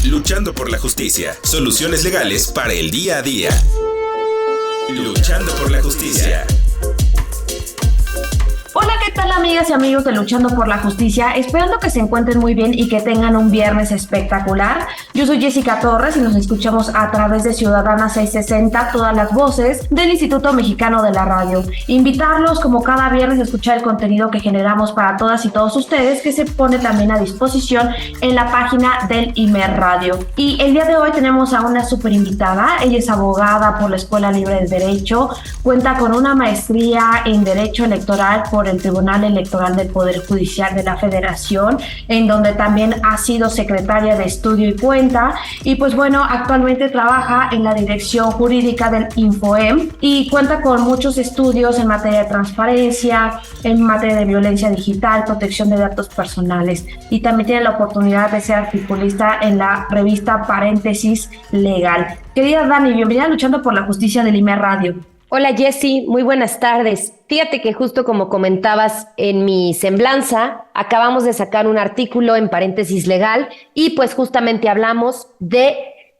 Luchando por la justicia. Soluciones legales para el día a día. Luchando por la justicia. Hola, ¿qué tal amigas y amigos de Luchando por la Justicia? Esperando que se encuentren muy bien y que tengan un viernes espectacular. Yo soy Jessica Torres y nos escuchamos a través de Ciudadana 660, todas las voces del Instituto Mexicano de la Radio. Invitarlos como cada viernes a escuchar el contenido que generamos para todas y todos ustedes, que se pone también a disposición en la página del Imer Radio. Y el día de hoy tenemos a una súper invitada. Ella es abogada por la Escuela Libre de Derecho, cuenta con una maestría en Derecho Electoral por el Tribunal Electoral del Poder Judicial de la Federación, en donde también ha sido secretaria de Estudio y Cuenta, y pues bueno, actualmente trabaja en la dirección jurídica del InfoEM y cuenta con muchos estudios en materia de transparencia, en materia de violencia digital, protección de datos personales, y también tiene la oportunidad de ser articulista en la revista Paréntesis Legal. Querida Dani, bienvenida a Luchando por la Justicia del Imer Radio. Hola Jessy, muy buenas tardes. Fíjate que justo como comentabas en mi semblanza, acabamos de sacar un artículo en Paréntesis Legal y pues justamente hablamos de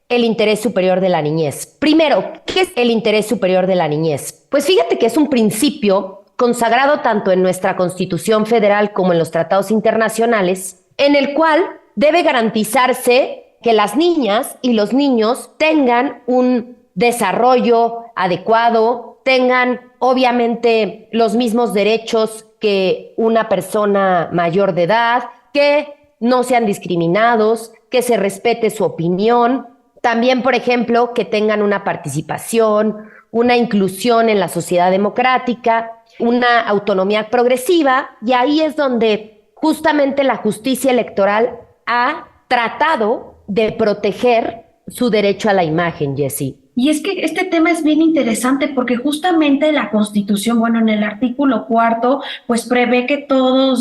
el interés superior de la niñez. Primero, ¿qué es el interés superior de la niñez? Pues fíjate que es un principio consagrado tanto en nuestra Constitución Federal como en los tratados internacionales, en el cual debe garantizarse que las niñas y los niños tengan un desarrollo adecuado, tengan obviamente los mismos derechos que una persona mayor de edad, que no sean discriminados, que se respete su opinión, también, por ejemplo, que tengan una participación, una inclusión en la sociedad democrática, una autonomía progresiva, y ahí es donde justamente la justicia electoral ha tratado de proteger su derecho a la imagen, Jessy. Y es que este tema es bien interesante porque justamente la Constitución, bueno, en el artículo 4, pues prevé que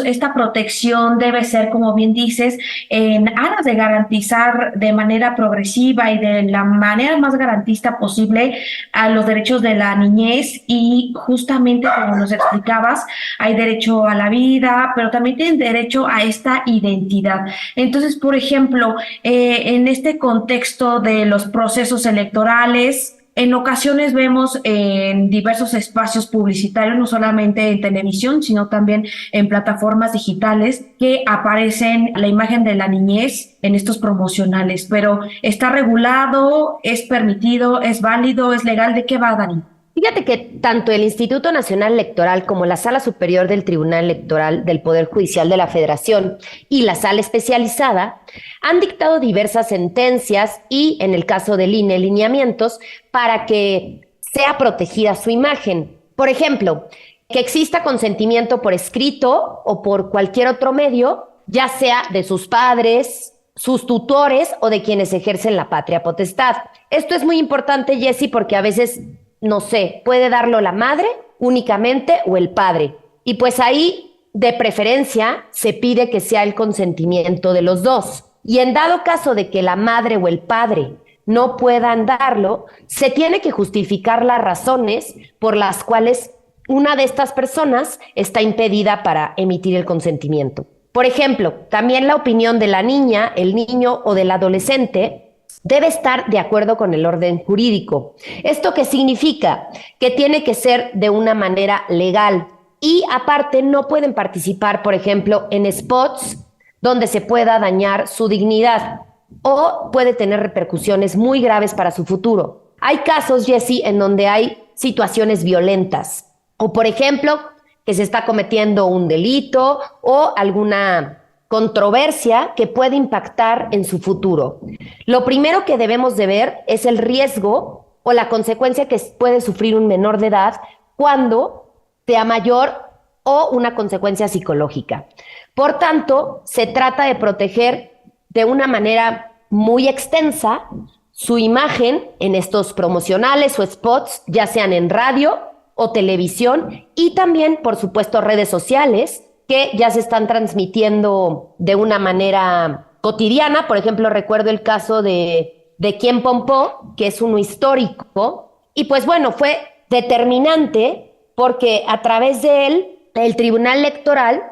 esta protección debe ser, como bien dices, en aras de garantizar de manera progresiva y de la manera más garantista posible a los derechos de la niñez, y justamente como nos explicabas, hay derecho a la vida, pero también tienen derecho a esta identidad. Entonces, por ejemplo, en este contexto de los procesos electorales, en ocasiones vemos en diversos espacios publicitarios, no solamente en televisión, sino también en plataformas digitales, que aparecen la imagen de la niñez en estos promocionales. Pero ¿está regulado? ¿Es permitido? ¿Es válido? ¿Es legal? ¿De qué va, Dani? Fíjate que tanto el Instituto Nacional Electoral como la Sala Superior del Tribunal Electoral del Poder Judicial de la Federación y la Sala Especializada han dictado diversas sentencias y, en el caso del INE, lineamientos para que sea protegida su imagen. Por ejemplo, que exista consentimiento por escrito o por cualquier otro medio, ya sea de sus padres, sus tutores o de quienes ejercen la patria potestad. Esto es muy importante, Jessy, porque a veces, no sé, puede darlo la madre únicamente o el padre. Y pues ahí, de preferencia, se pide que sea el consentimiento de los dos. Y en dado caso de que la madre o el padre no puedan darlo, se tiene que justificar las razones por las cuales una de estas personas está impedida para emitir el consentimiento. Por ejemplo, también la opinión de la niña, el niño o del adolescente debe estar de acuerdo con el orden jurídico. ¿Esto qué significa? Que tiene que ser de una manera legal y aparte no pueden participar, por ejemplo, en spots donde se pueda dañar su dignidad o puede tener repercusiones muy graves para su futuro. Hay casos, Jessy, en donde hay situaciones violentas o, por ejemplo, que se está cometiendo un delito o alguna controversia que puede impactar en su futuro. Lo primero que debemos de ver es el riesgo o la consecuencia que puede sufrir un menor de edad cuando sea mayor o una consecuencia psicológica. Por tanto, se trata de proteger de una manera muy extensa su imagen en estos promocionales o spots, ya sean en radio o televisión, y también, por supuesto, redes sociales, que ya se están transmitiendo de una manera cotidiana. Por ejemplo, recuerdo el caso de Quién Pompó, que es uno histórico, y pues bueno, fue determinante porque a través de él, el Tribunal Electoral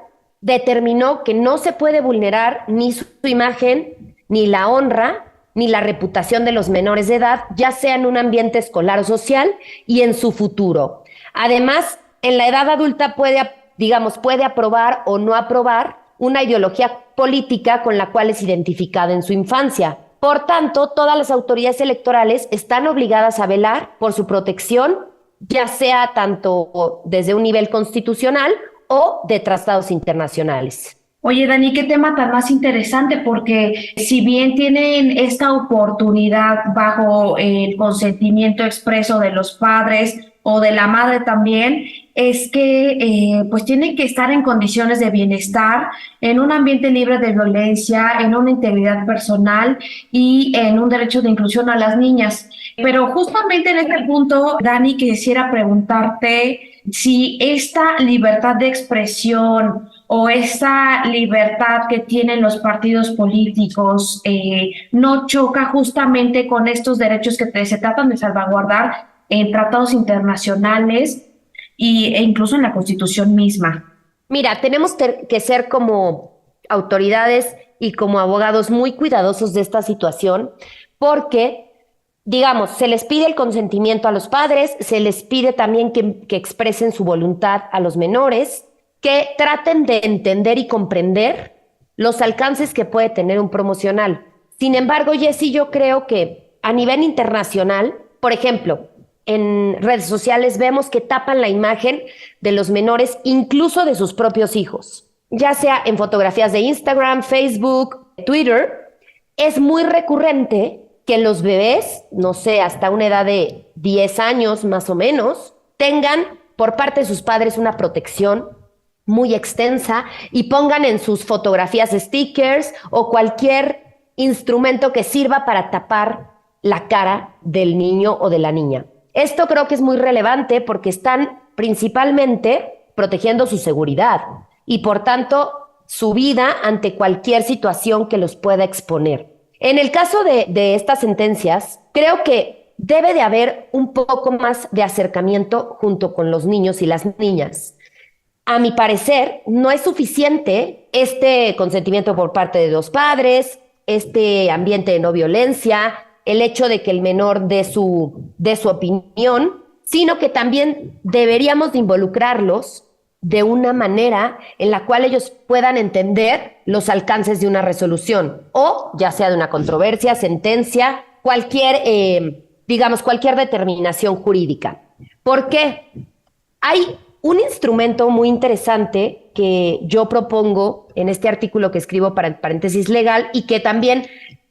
determinó que no se puede vulnerar ni su imagen, ni la honra ni la reputación de los menores de edad, ya sea en un ambiente escolar o social y en su futuro. Además, en la edad adulta puede aprobar o no aprobar una ideología política con la cual es identificada en su infancia. Por tanto, todas las autoridades electorales están obligadas a velar por su protección, ya sea tanto desde un nivel constitucional o de tratados internacionales. Oye, Dani, qué tema tan más interesante, porque si bien tienen esta oportunidad bajo el consentimiento expreso de los padres o de la madre también, es que pues tienen que estar en condiciones de bienestar, en un ambiente libre de violencia, en una integridad personal y en un derecho de inclusión a las niñas. Pero justamente en este punto, Dani, quisiera preguntarte si esta libertad de expresión o esta libertad que tienen los partidos políticos no choca justamente con estos derechos que se tratan de salvaguardar en tratados internacionales e incluso en la Constitución misma. Mira, tenemos que ser como autoridades y como abogados muy cuidadosos de esta situación porque, digamos, se les pide el consentimiento a los padres, se les pide también que expresen su voluntad a los menores, que traten de entender y comprender los alcances que puede tener un promocional. Sin embargo, Jessy, yo creo que a nivel internacional, por ejemplo, en redes sociales vemos que tapan la imagen de los menores, incluso de sus propios hijos, ya sea en fotografías de Instagram, Facebook, Twitter. Es muy recurrente que los bebés, no sé, hasta una edad de 10 años más o menos, tengan por parte de sus padres una protección muy extensa y pongan en sus fotografías stickers o cualquier instrumento que sirva para tapar la cara del niño o de la niña. Esto creo que es muy relevante porque están principalmente protegiendo su seguridad y por tanto su vida ante cualquier situación que los pueda exponer. En el caso de estas sentencias, creo que debe de haber un poco más de acercamiento junto con los niños y las niñas. A mi parecer, no es suficiente este consentimiento por parte de los padres, este ambiente de no violencia, el hecho de que el menor dé su opinión, sino que también deberíamos de involucrarlos de una manera en la cual ellos puedan entender los alcances de una resolución, o ya sea de una controversia, sentencia, cualquier determinación jurídica. ¿Por qué? Hay un instrumento muy interesante que yo propongo en este artículo que escribo para el paréntesis legal y que también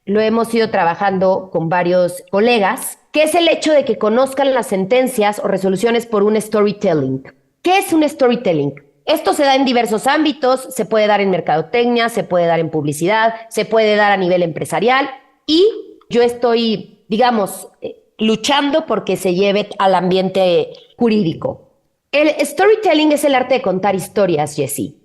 lo hemos ido trabajando con varios colegas, que es el hecho de que conozcan las sentencias o resoluciones por un storytelling. ¿Qué es un storytelling? Esto se da en diversos ámbitos, se puede dar en mercadotecnia, se puede dar en publicidad, se puede dar a nivel empresarial y yo estoy, luchando porque se lleve al ambiente jurídico. El storytelling es el arte de contar historias, Jessy.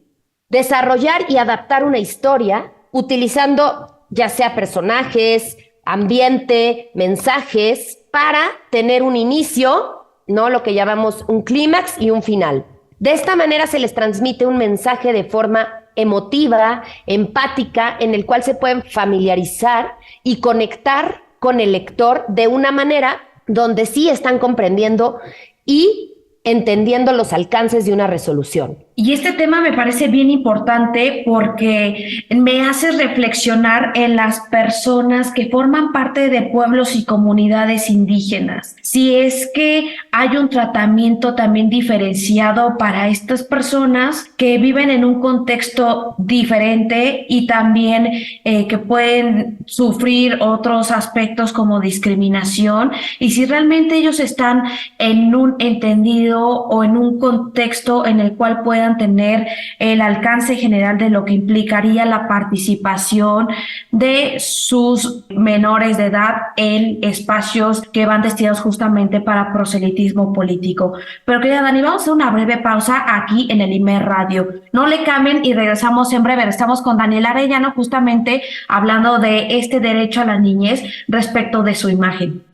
Desarrollar y adaptar una historia utilizando ya sea personajes, ambiente, mensajes, para tener un inicio, ¿no? Lo que llamamos un clímax y un final. De esta manera se les transmite un mensaje de forma emotiva, empática, en el cual se pueden familiarizar y conectar con el lector de una manera donde sí están comprendiendo y entendiendo los alcances de una resolución. Y este tema me parece bien importante porque me hace reflexionar en las personas que forman parte de pueblos y comunidades indígenas. Si es que hay un tratamiento también diferenciado para estas personas que viven en un contexto diferente y también que pueden sufrir otros aspectos como discriminación, y si realmente ellos están en un entendido o en un contexto en el cual puedan tener el alcance general de lo que implicaría la participación de sus menores de edad en espacios que van destinados justamente para proselitismo político. Pero querida Dani, vamos a hacer una breve pausa aquí en el IMER Radio. No le cambien y regresamos en breve. Estamos con Daniela Arellano justamente hablando de este derecho a la niñez respecto de su imagen.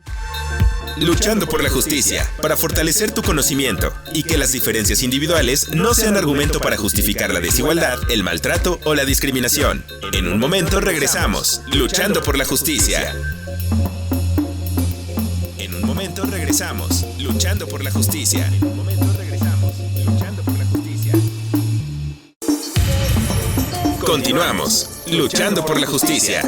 Luchando por la justicia, para fortalecer tu conocimiento y que las diferencias individuales no sean argumento para justificar la desigualdad, el maltrato o la discriminación. En un momento regresamos, Luchando por la justicia. En un momento regresamos, Luchando por la justicia. En un momento regresamos, Luchando por la justicia. Continuamos, Luchando por la justicia.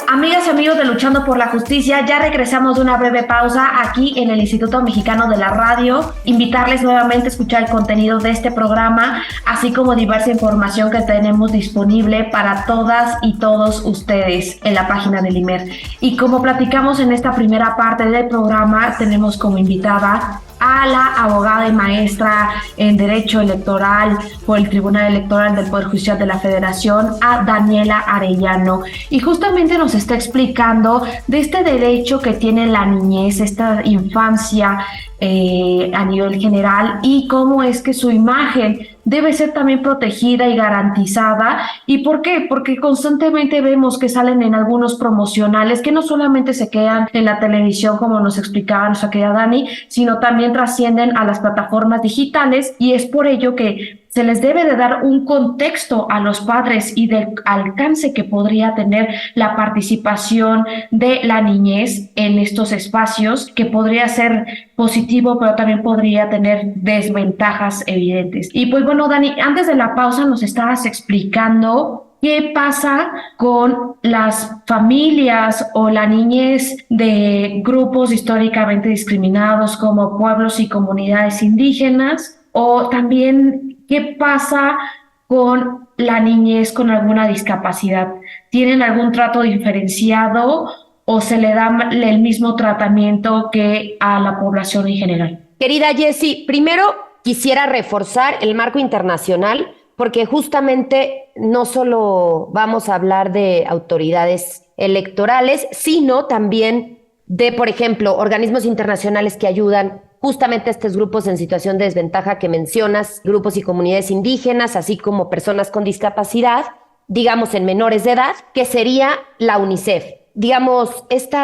Amigas y amigos de Luchando por la Justicia, ya regresamos de una breve pausa aquí en el Instituto Mexicano de la Radio. Invitarles nuevamente a escuchar el contenido de este programa, así como diversa información que tenemos disponible para todas y todos ustedes en la página del IMER. Y como platicamos en esta primera parte del programa, tenemos como invitada a la abogada y maestra en Derecho Electoral por el Tribunal Electoral del Poder Judicial de la Federación, a Daniela Arellano. Y justamente nos está explicando de este derecho que tiene la niñez, esta infancia a nivel general, y cómo es que su imagen debe ser también protegida y garantizada. ¿Y por qué? Porque constantemente vemos que salen en algunos promocionales que no solamente se quedan en la televisión, como nos explicaba nuestra querida Dani, sino también trascienden a las plataformas digitales, y es por ello que se les debe de dar un contexto a los padres y del alcance que podría tener la participación de la niñez en estos espacios, que podría ser positivo, pero también podría tener desventajas evidentes. Y pues bueno, Dani, antes de la pausa nos estabas explicando qué pasa con las familias o la niñez de grupos históricamente discriminados como pueblos y comunidades indígenas, o también qué pasa con la niñez con alguna discapacidad. ¿Tienen algún trato diferenciado o se le da el mismo tratamiento que a la población en general? Querida Jessie, primero quisiera reforzar el marco internacional, porque justamente no solo vamos a hablar de autoridades electorales, sino también de, por ejemplo, organismos internacionales que ayudan justamente a estos grupos en situación de desventaja que mencionas, grupos y comunidades indígenas, así como personas con discapacidad, digamos en menores de edad, que sería la UNICEF. Digamos, este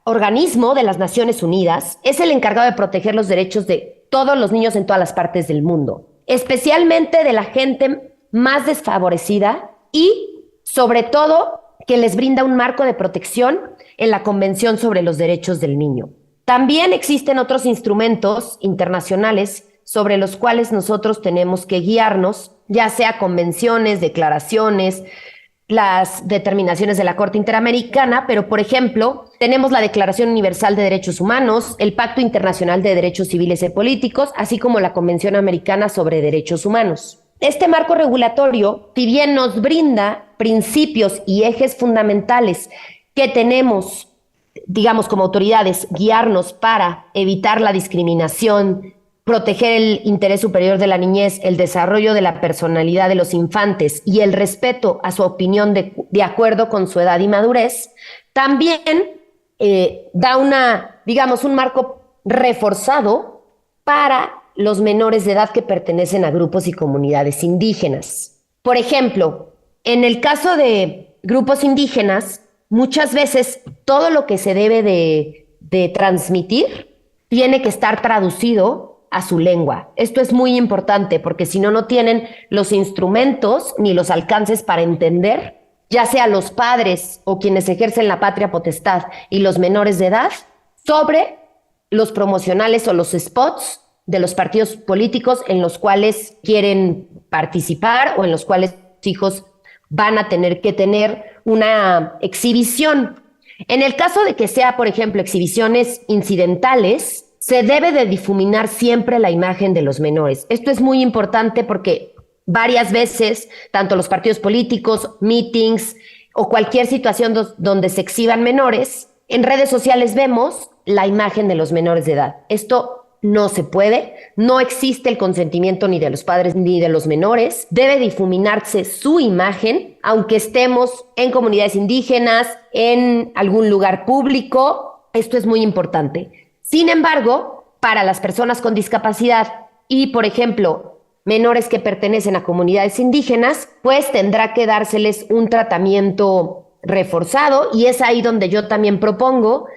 organismo de las Naciones Unidas es el encargado de proteger los derechos de todos los niños en todas las partes del mundo, especialmente de la gente más desfavorecida, y sobre todo que les brinda un marco de protección en la Convención sobre los Derechos del Niño. También existen otros instrumentos internacionales sobre los cuales nosotros tenemos que guiarnos, ya sea convenciones, declaraciones, las determinaciones de la Corte Interamericana, pero por ejemplo, tenemos la Declaración Universal de Derechos Humanos, el Pacto Internacional de Derechos Civiles y Políticos, así como la Convención Americana sobre Derechos Humanos. Este marco regulatorio, si bien nos brinda principios y ejes fundamentales que tenemos, digamos, como autoridades, guiarnos para evitar la discriminación, proteger el interés superior de la niñez, el desarrollo de la personalidad de los infantes y el respeto a su opinión de acuerdo con su edad y madurez, también da un marco reforzado para los menores de edad que pertenecen a grupos y comunidades indígenas. Por ejemplo, en el caso de grupos indígenas, muchas veces todo lo que se debe de transmitir tiene que estar traducido a su lengua. Esto es muy importante porque si no, no tienen los instrumentos ni los alcances para entender, ya sea los padres o quienes ejercen la patria potestad y los menores de edad, sobre los promocionales o los spots de los partidos políticos en los cuales quieren participar o en los cuales los hijos van a tener que tener una exhibición. En el caso de que sea, por ejemplo, exhibiciones incidentales, se debe de difuminar siempre la imagen de los menores. Esto es muy importante porque varias veces, tanto los partidos políticos, meetings o cualquier situación donde se exhiban menores, en redes sociales vemos la imagen de los menores de edad. Esto no se puede, no existe el consentimiento ni de los padres ni de los menores. Debe difuminarse su imagen, aunque estemos en comunidades indígenas, en algún lugar público. Esto es muy importante. Sin embargo, para las personas con discapacidad y, por ejemplo, menores que pertenecen a comunidades indígenas, pues tendrá que dárseles un tratamiento reforzado, y es ahí donde yo también propongo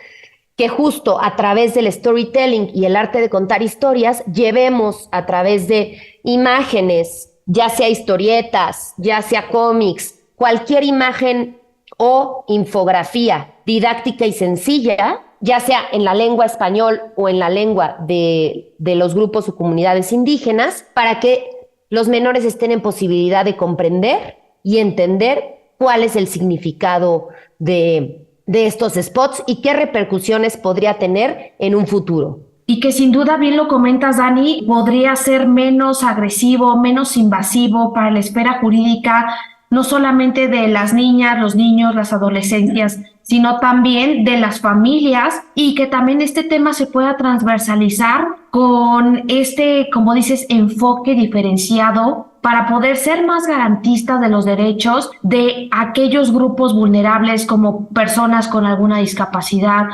que justo a través del storytelling y el arte de contar historias, llevemos a través de imágenes, ya sea historietas, ya sea cómics, cualquier imagen o infografía didáctica y sencilla, ya sea en la lengua español o en la lengua de los grupos o comunidades indígenas, para que los menores estén en posibilidad de comprender y entender cuál es el significado de estos spots y qué repercusiones podría tener en un futuro. Y que sin duda, bien lo comentas, Dani, podría ser menos agresivo, menos invasivo para la esfera jurídica, no solamente de las niñas, los niños, las adolescencias, sino también de las familias, y que también este tema se pueda transversalizar con como dices, enfoque diferenciado para poder ser más garantistas de los derechos de aquellos grupos vulnerables como personas con alguna discapacidad,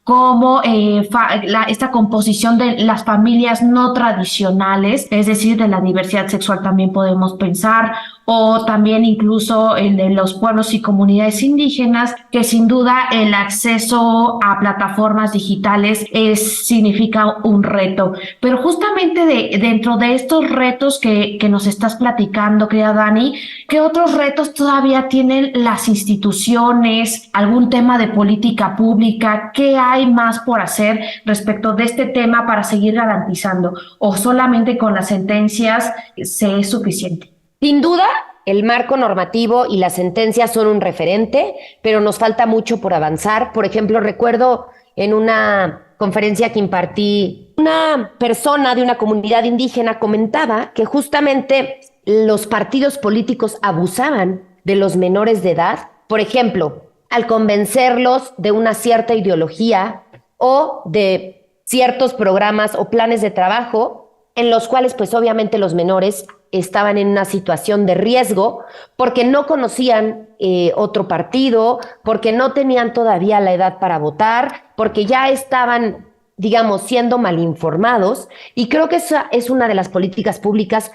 como esta composición de las familias no tradicionales, es decir, de la diversidad sexual también podemos pensar, o también incluso el de los pueblos y comunidades indígenas, que sin duda el acceso a plataformas digitales significa un reto. Pero justamente dentro de estos retos que nos estás platicando, querida Dani, ¿qué otros retos todavía tienen las instituciones? ¿Algún tema de política pública? ¿Qué hay más por hacer respecto de este tema para seguir garantizando? ¿O solamente con las sentencias se es suficiente? Sin duda, el marco normativo y las sentencias son un referente, pero nos falta mucho por avanzar. Por ejemplo, recuerdo en una conferencia que impartí, una persona de una comunidad indígena comentaba que justamente los partidos políticos abusaban de los menores de edad, por ejemplo, al convencerlos de una cierta ideología o de ciertos programas o planes de trabajo en los cuales pues obviamente los menores estaban en una situación de riesgo porque no conocían otro partido, porque no tenían todavía la edad para votar, porque ya estaban, digamos, siendo mal informados. Y creo que esa es una de las políticas públicas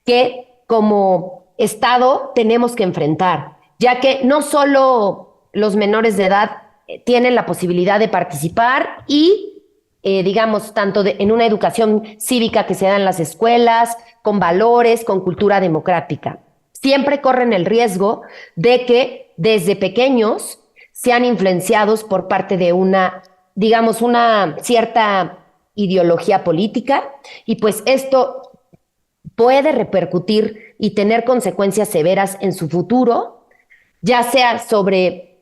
que como Estado tenemos que enfrentar, ya que no solo los menores de edad tienen la posibilidad de participar y digamos, tanto en una educación cívica que se da en las escuelas, con valores, con cultura democrática. Siempre corren el riesgo de que desde pequeños sean influenciados por parte de una cierta ideología política, y pues esto puede repercutir y tener consecuencias severas en su futuro, ya sea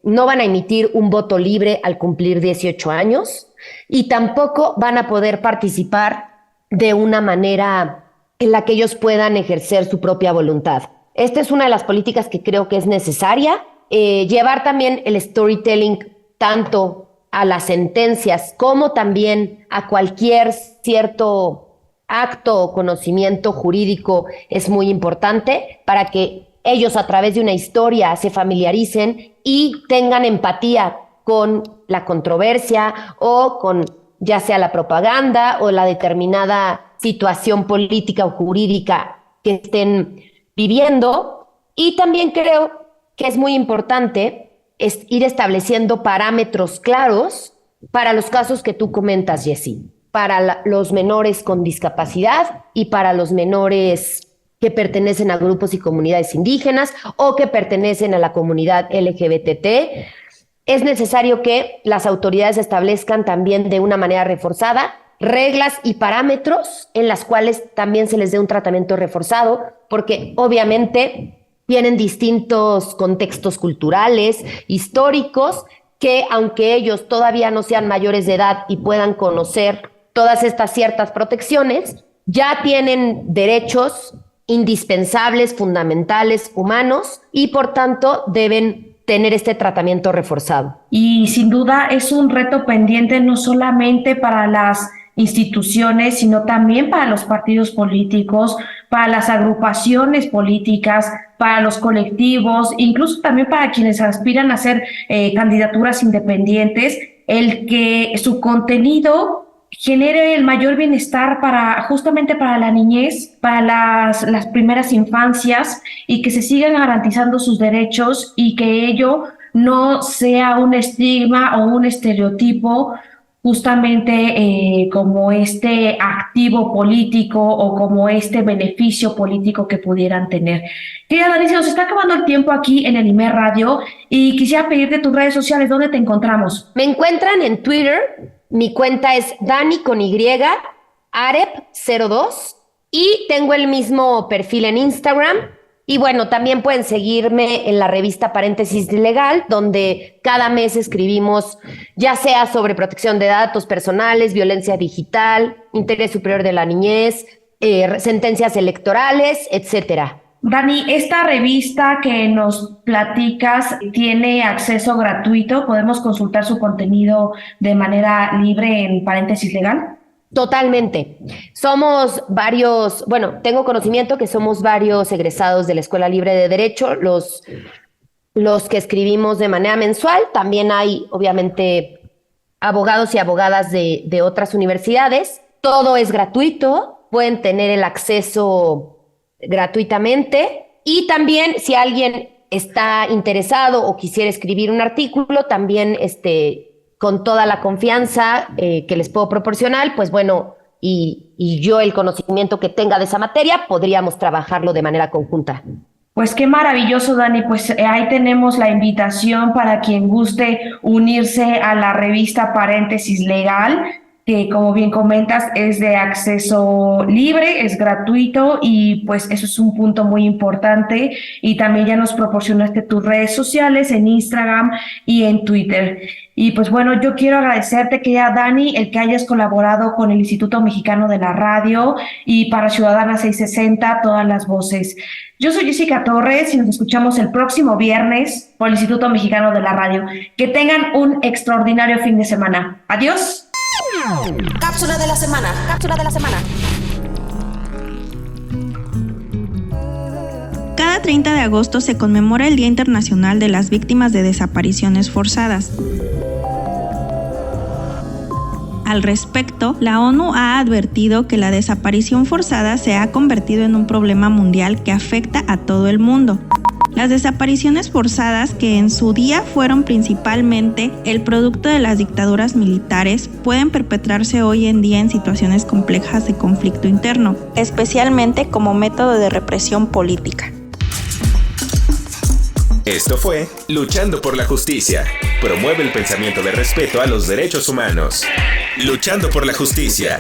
no van a emitir un voto libre al cumplir 18 años, y tampoco van a poder participar de una manera en la que ellos puedan ejercer su propia voluntad. Esta es una de las políticas que creo que es necesaria. Llevar también el storytelling tanto a las sentencias como también a cualquier cierto acto o conocimiento jurídico es muy importante para que ellos a través de una historia se familiaricen y tengan empatía con la controversia o con ya sea la propaganda o la determinada situación política o jurídica que estén viviendo. Y también creo que es muy importante ir estableciendo parámetros claros para los casos que tú comentas, Jessy, para los menores con discapacidad y para los menores que pertenecen a grupos y comunidades indígenas o que pertenecen a la comunidad LGBT. Es necesario que las autoridades establezcan también de una manera reforzada reglas y parámetros en las cuales también se les dé un tratamiento reforzado, porque obviamente tienen distintos contextos culturales, históricos, que aunque ellos todavía no sean mayores de edad y puedan conocer todas estas ciertas protecciones, ya tienen derechos indispensables, fundamentales, humanos, y por tanto deben tener este tratamiento reforzado. Y sin duda es un reto pendiente no solamente para las instituciones, sino también para los partidos políticos, para las agrupaciones políticas, para los colectivos, incluso también para quienes aspiran a ser candidaturas independientes, el que su contenido genere el mayor bienestar justamente para la niñez, para las primeras infancias, y que se sigan garantizando sus derechos y que ello no sea un estigma o un estereotipo justamente como este activo político o como este beneficio político que pudieran tener. Querida Dani, se nos está acabando el tiempo aquí en el IMER Radio y quisiera pedirte tus redes sociales, ¿dónde te encontramos? Me encuentran en Twitter, mi cuenta es Dani con Y, Arep02, y tengo el mismo perfil en Instagram. Y bueno, también pueden seguirme en la revista Paréntesis Legal, donde cada mes escribimos ya sea sobre protección de datos personales, violencia digital, interés superior de la niñez, sentencias electorales, etcétera. Dani, esta revista que nos platicas tiene acceso gratuito. ¿Podemos consultar su contenido de manera libre en Paréntesis Legal? Totalmente. Somos varios, bueno, tengo conocimiento que somos varios egresados de la Escuela Libre de Derecho, los que escribimos de manera mensual. También hay, obviamente, abogados y abogadas de otras universidades. Todo es gratuito, pueden tener el acceso gratuitamente. Y también, si alguien está interesado o quisiera escribir un artículo, también con toda la confianza que les puedo proporcionar, pues bueno, y yo el conocimiento que tenga de esa materia, podríamos trabajarlo de manera conjunta. Pues qué maravilloso, Dani. Pues ahí tenemos la invitación para quien guste unirse a la revista Paréntesis Legal, que como bien comentas es de acceso libre, es gratuito, y pues eso es un punto muy importante. Y también ya nos proporcionaste tus redes sociales en Instagram y en Twitter. Y pues bueno, yo quiero agradecerte, querida Dani, el que hayas colaborado con el Instituto Mexicano de la Radio y para Ciudadana 660, todas las voces. Yo soy Jessica Torres y nos escuchamos el próximo viernes por el Instituto Mexicano de la Radio. Que tengan un extraordinario fin de semana. Adiós. Cápsula de la semana. Cápsula de la semana. Cada 30 de agosto se conmemora el Día Internacional de las Víctimas de Desapariciones Forzadas. Al respecto, la ONU ha advertido que la desaparición forzada se ha convertido en un problema mundial que afecta a todo el mundo. Las desapariciones forzadas, que en su día fueron principalmente el producto de las dictaduras militares, pueden perpetrarse hoy en día en situaciones complejas de conflicto interno, especialmente como método de represión política. Esto fue Luchando por la Justicia. Promueve el pensamiento de respeto a los derechos humanos. Luchando por la Justicia.